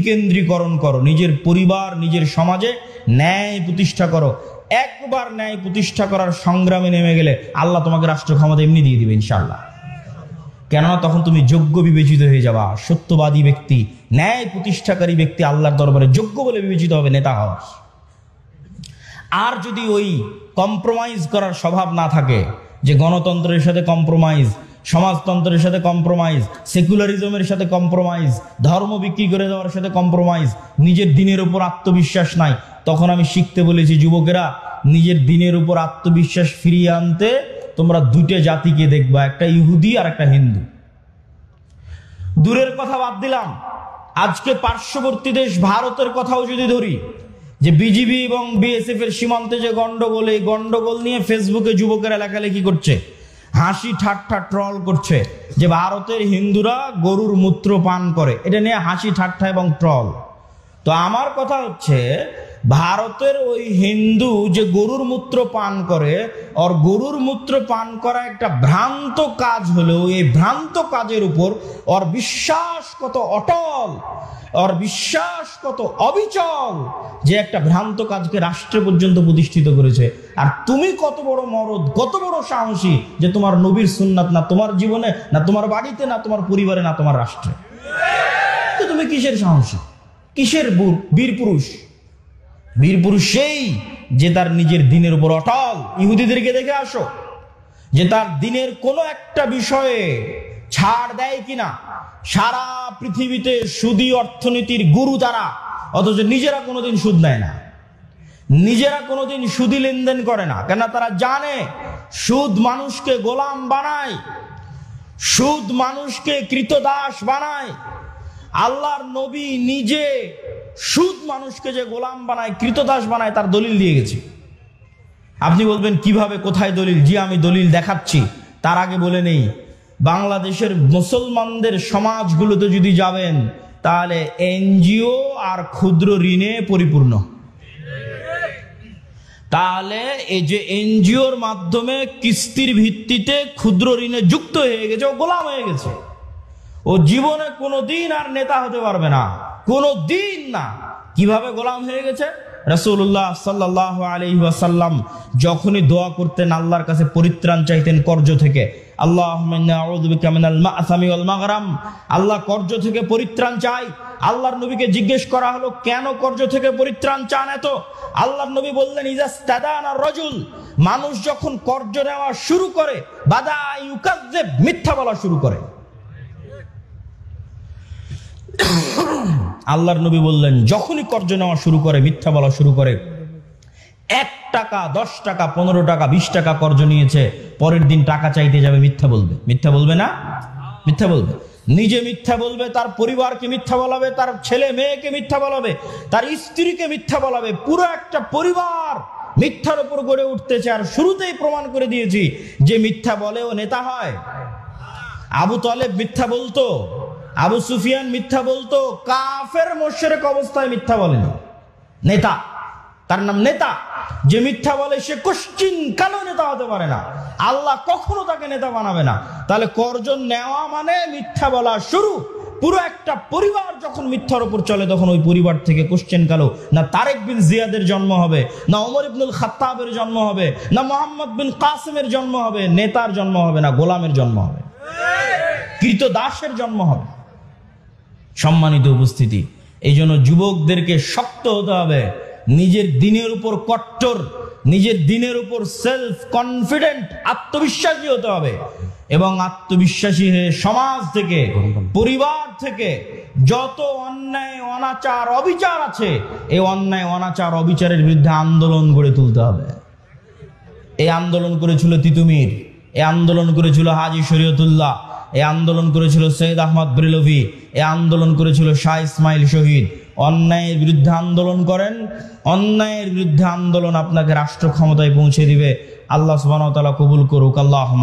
বিকেন্দ্রীকরণ করো, নিজের পরিবার নিজের সমাজে ন্যায় প্রতিষ্ঠা করো। একবার ন্যায় প্রতিষ্ঠা করার সংগ্রামে নেমে গেলে আল্লাহ তোমাকে রাষ্ট্র ক্ষমতা এমনি দিয়ে দিবে ইনশাআল্লাহ। কেননা তখন তুমি যোগ্য বিবেচিত হয়ে যাবা, সত্যবাদী ব্যক্তি, ন্যায় প্রতিষ্ঠাকারী ব্যক্তি আল্লাহর দরবারে যোগ্য বলে বিবেচিত হবে নেতা হওয়া। আর যদি ওই কম্প্রোমাইজ করার স্বভাব না থাকে, যে গণতন্ত্রের সাথে কম্প্রোমাইজ, সমাজতন্ত্রের সাথে কম্প্রোমাইজ, সেকুলারিজমের সাথে কম্প্রোমাইজ, ধর্ম বিক্রি করে দেওয়ার সাথে কম্প্রোমাইজ, নিজের দিনের উপর আত্মবিশ্বাস নাই, তখন আমি শিখতে বলেছি যুবকেরা, নিজের দিনের উপর আত্মবিশ্বাস ফিরিয়ে আনতে তোমরা দুটো জাতিকে দেখবা, একটা ইহুদি আর একটা হিন্দু। দূরের কথা বাদ দিলাম, আজকে পার্শ্ববর্তী দেশ ভারতের কথাও যদি ধরি, যে বিজিবি এবং বিএসএফ এর সীমান্তে যে গন্ডগোল, এই গন্ডগোল নিয়ে ফেসবুকে যুবকেরা লেখালেখি করছে, হাসি ঠাট্টা ট্রল করছে যে ভারতের হিন্দুরা গরুর মূত্র পান করে, এটা নিয়ে হাসি ঠাট্টা এবং ট্রল। তো আমার কথা হচ্ছে, ভারতের ওই হিন্দু যে গরুর মূত্র পান করে, আর গরুর মূত্র পান করা একটা ভ্রান্ত কাজ হলেও এই ভ্রান্ত কাজের উপর ওর বিশ্বাস কত অটল, ওর বিশ্বাস কত অবিচল, যে একটা ভ্রান্ত কাজকে রাষ্ট্রে পর্যন্ত প্রতিষ্ঠিত করেছে। আর তুমি কত বড় মরদ, কত বড় সাহসী, যে তোমার নবীর সুন্নাত না তোমার জীবনে, না তোমার বাড়িতে, না তোমার পরিবারে, না তোমার রাষ্ট্রে, তো তুমি কিসের সাহসী, কিসের বীর পুরুষ? বীর পুরুষ সেই যে তার নিজের দিনের উপর অটল। ইহুদিদেরকে দেখে আসো, যে তার দিনের কোনো একটা বিষয়ে ছাড় দেয় কিনা। সারা পৃথিবীতে সুদী অর্থনীতির গুরু তারা, অথচ নিজেরা কোনোদিন সুদ নেয় না, নিজেরা কোনোদিন সুদী লেনদেন করে না। কেন? তারা জানে সুদ মানুষকে গোলাম বানায়, সুদ মানুষকে কৃতদাস বানায়। আল্লাহর নবী নিজে সুদ মানুষকে যে গোলাম বানায়, কৃতদাস বানায়, তার দলিল দিয়ে গেছে। আপনি বলবেন কিভাবে, কোথায় দলিল? জি, আমি দলিল দেখাচ্ছি। তার আগে বলে নেই, বাংলাদেশের মুসলমানদের সমাজগুলোতে যদি যাবেন, তাহলে এনজিও আর ক্ষুদ্র ঋণে পরিপূর্ণ। তাহলে এই যে এনজিওর মাধ্যমে কিস্তির ভিত্তিতে ক্ষুদ্র ঋণে যুক্ত হয়ে গেছে, ও গোলাম হয়ে গেছে। ও জীবনে কোনোদিন আর নেতা হতে পারবে না, কোনোদিন না। কিভাবে গোলাম হয়ে গেছে? রাসূলুল্লাহ সাল্লাল্লাহু আলাইহি ওয়াসাল্লাম যখনই দোয়া করতেন, আল্লাহর কাছে পরিত্রাণ চাইতেন কর্জ থেকে, আল্লাহুম্মা ইন্নী আউযু বিকা মিনাল মা'সামি ওয়াল মাগরাম, আল্লাহ কর্জ থেকে পরিত্রাণ চাই। আল্লাহর নবীকে জিজ্ঞেস করা হলো, কেন কর্জ থেকে পরিত্রাণ চান এত? আল্লাহর নবী বললেন, ইজাস্তাদানা রাজুল, মানুষ যখন কর্জ নেওয়া শুরু করে, বাদা ইউকাযযিব, মিথ্যা বলা শুরু করে। আল্লাহর নবী বললেন, যখনই কর্জ নেওয়া শুরু করে, মিথ্যা বলা শুরু করে, 1 টাকা 10 টাকা 15 টাকা 20 টাকা কর্জ নিয়েছে, পরের দিন টাকা চাইতে যাবে, মিথ্যা বলবে। মিথ্যা বলবে না? মিথ্যা বলবে। নিজে মিথ্যা বলবে, তার পরিবারকে মিথ্যা বলাবে, তার ছেলে মেয়েকে মিথ্যা বলাবে, তার স্ত্রীকে মিথ্যা বলাবে। পুরো একটা পরিবার মিথ্যার উপর গড়ে উঠতেছে। আর শুরুতেই প্রমাণ করে দিয়েছি যে মিথ্যা বলে ও নেতা হয়। আবু তালেব মিথ্যা বলতো, আবু সুফিয়ান মিথ্যা বলতো, কাফের মুশরিক অবস্থায় মিথ্যা বলেনি। নেতা, তার নাম নেতা। যে মিথ্যা বলে সে কোশ্চিন কালো নেতা হতে পারে না, আল্লাহ কখনো তাকে নেতা বানাবে না। তাহলে কর্জ নেওয়া মানে মিথ্যা বলা শুরু। পুরো একটা পরিবার যখন মিথ্যার উপর চলে, তখন ওই পরিবার থেকে কোশ্চেন কালো না তারেক বিন জিয়াদের জন্ম হবে, না ওমর ইবনুল খাত্তাবের জন্ম হবে, না মোহাম্মদ বিন কাসিমের জন্ম হবে। নেতার জন্ম হবে না, গোলামের জন্ম হবে, কৃতদাসের জন্ম হবে। সম্মানিত উপস্থিতি, এই জন্য যুবকদেরকে শক্ত হতে হবে, নিজের দিনের উপর কট্টর, নিজের দিনের উপর সেলফ কনফিডেন্ট, আত্মবিশ্বাসী হতে হবে। এবং আত্মবিশ্বাসী হয়ে সমাজ থেকে, পরিবার থেকে যত অন্যায় অনাচার অবিচার আছে, এই অন্যায় অনাচার অবিচারের বিরুদ্ধে আন্দোলন গড়ে তুলতে হবে। এই আন্দোলন করেছিল তিতুমির, এই আন্দোলন করেছিল হাজী শরীয়তুল্লাহ, এই আন্দোলন করেছিল সৈয়দ আহমদ ব্রেলভি, এই আন্দোলন করেছিল শাহ ইসমাইল শহীদ। অন্যায়ের বিরুদ্ধে আন্দোলন করেন, অন্যায়ের বিরুদ্ধে আন্দোলন আপনাকে রাষ্ট্র ক্ষমতায় পৌঁছে দিবে। আল্লাহ সুবহানাহু ওয়া তাআলা কবুল করুক। আল্লাহুম্মা